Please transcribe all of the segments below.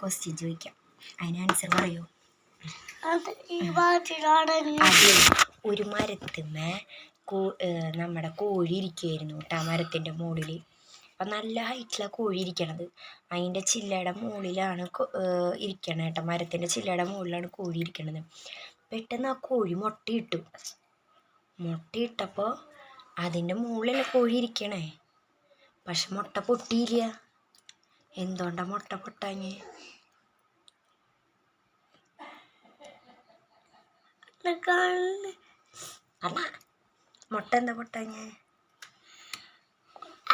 Question ചോദിക്കാം, അതിന് answer പറയൂ. അതെ, ഒരു മരത്തുമ്മേ നമ്മുടെ കോഴി ഇരിക്കുമായിരുന്നു കേട്ടോ, മരത്തിൻ്റെ മുകളിൽ. അപ്പം നല്ല ഹൈറ്റിലാണ് കോഴി ഇരിക്കണത്. അതിൻ്റെ ചില്ലയുടെ മുകളിലാണ് ഇരിക്കണത് കേട്ടോ, മരത്തിൻ്റെ ചില്ലയുടെ മുകളിലാണ് കോഴി ഇരിക്കണത്. പെട്ടെന്ന് ആ കോഴി മുട്ടയിട്ടപ്പോൾ അതിൻ്റെ മുകളിലല്ലേ കോഴി ഇരിക്കണേ, പക്ഷെ മുട്ട പൊട്ടിയില്ല. എന്തുകൊണ്ടാണ് മുട്ട പൊട്ടാഞ്ഞ്? അല്ല, മുട്ട എന്താ പൊട്ടാഞ്ഞ്?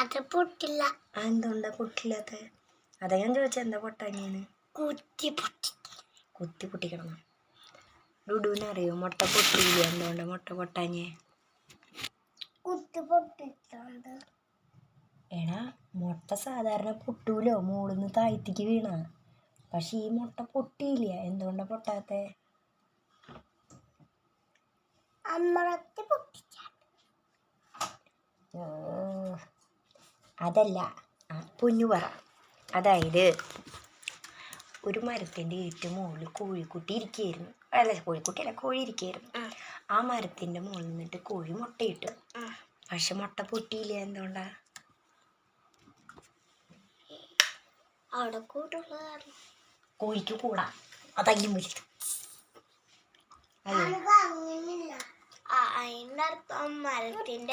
അത് പൊട്ടില്ല. എന്തുകൊണ്ടാ പൊട്ടില്ലാത്ത? അതാ ഞാൻ ചോദിച്ചാൽ എന്താ പൊട്ടാഞ്ഞേന്ന്. കുത്തി പൊട്ടിക്കണം. ഡുഡുവിനെ അറിയോ മുട്ട പൊട്ടിയില്ല എന്തുകൊണ്ടാ മുട്ട പൊട്ടാഞ്ഞേ? എടാ, മുട്ട സാധാരണ പൊട്ടൂലോ മുകളിൽ നിന്ന് താഴത്തേക്ക് വീണ, പക്ഷെ ഈ മുട്ട പൊട്ടിയില്ല. എന്തുകൊണ്ടാ പൊട്ടാത്തെ? അതല്ല, പൊന്നു പറ. അതായത് ഒരു മരത്തിൻ്റെ ഏറ്റവും മുകളിൽ കോഴിക്കുട്ടി ഇരിക്കുകയായിരുന്നു. അല്ല, കോഴിക്കുട്ടിയല്ല, കോഴി ഇരിക്കുകയായിരുന്നു. ആ മരത്തിൻ്റെ മുകളിൽ നിന്നിട്ട് കോഴി മുട്ടയിട്ടു, പക്ഷെ മുട്ട പൊട്ടിയില്ല. എന്തുകൊണ്ടാ? അവിടെ കൂടുള്ള കോഴിക്ക് കൂടാ, അതയ്യും വിളിച്ചു. അതിൻ്റെ അർത്ഥം മരത്തിന്റെ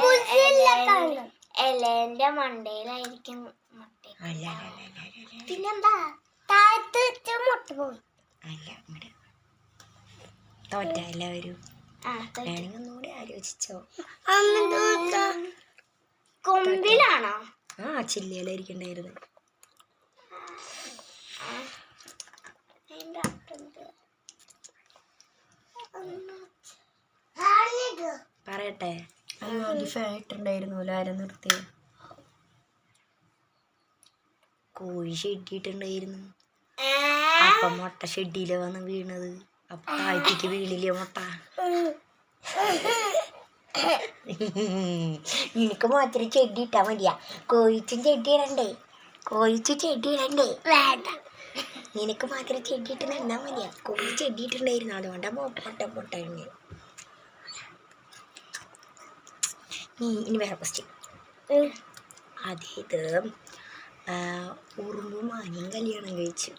ഇലേന്റെ മണ്ടയിലായിരിക്കും മുട്ട. പിന്നെന്താ താഴത്ത് വെച്ച മുട്ട പോയി? അല്ല, ഇവിടെ തോറ്റ എല്ലാവരും. വേണമെങ്കിൽ ഒന്നുകൂടി ആലോചിച്ചോ. കൊമ്പിലാണോ? ചില്ലയിലായിരിക്കണ്ടായിരുന്നു. പറയട്ടെ, ഫാൻ ഇട്ടുണ്ടായിരുന്നല്ലോ, ആരും നിർത്തിയ? കോഴി ഷെഡിയിട്ടുണ്ടായിരുന്നു. അപ്പം മുട്ട ഷെഡിയില വന്ന് വീണത്. അപ്പൊ താഴത്തേക്ക് വീണില്ലേ മുട്ട? നിനക്ക് മാത്രം ചെടി ഇട്ടാ മതിയാ, കോഴിച്ചും ചെടി ഇടണ്ടേ? വേണ്ട, നിനക്ക് മാത്രം ചെടി ഇട്ട് നന്നാ മതിയാ. കോഴി ചെടി ഇട്ടുണ്ടായിരുന്നു, അതുകൊണ്ടാ പൊട്ടായിരുന്നു. ഇനി വേറെ ക്വസ്റ്റ്യൻ. അതായത് ഉറുമ്പും ആനയും കല്യാണം കഴിച്ചു.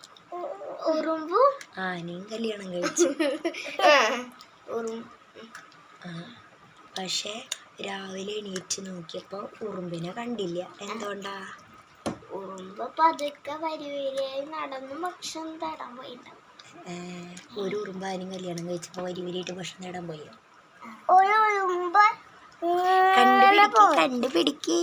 ആനയും കല്യാണം കഴിച്ചു. പക്ഷെ രാവിലെ എണീറ്റ് നോക്കിയപ്പോൾ ഉറുമ്പിനെ കണ്ടില്ല. എന്തുകൊണ്ടാ? ഉറുമ്പ് പതുക്കെ വരിവരിയായി നടന്ന് ഭക്ഷണം തേടാൻ പോയിട്ടുണ്ട്. ഒരു ഉറുമ്പ് ആനയും കല്യാണം കഴിച്ചപ്പോൾ വരിവരിയായിട്ട് ഭക്ഷണം തേടാൻ പോയോ? ഒരു ഉറുമ്പ് കണ്ടുപിടിക്കേ.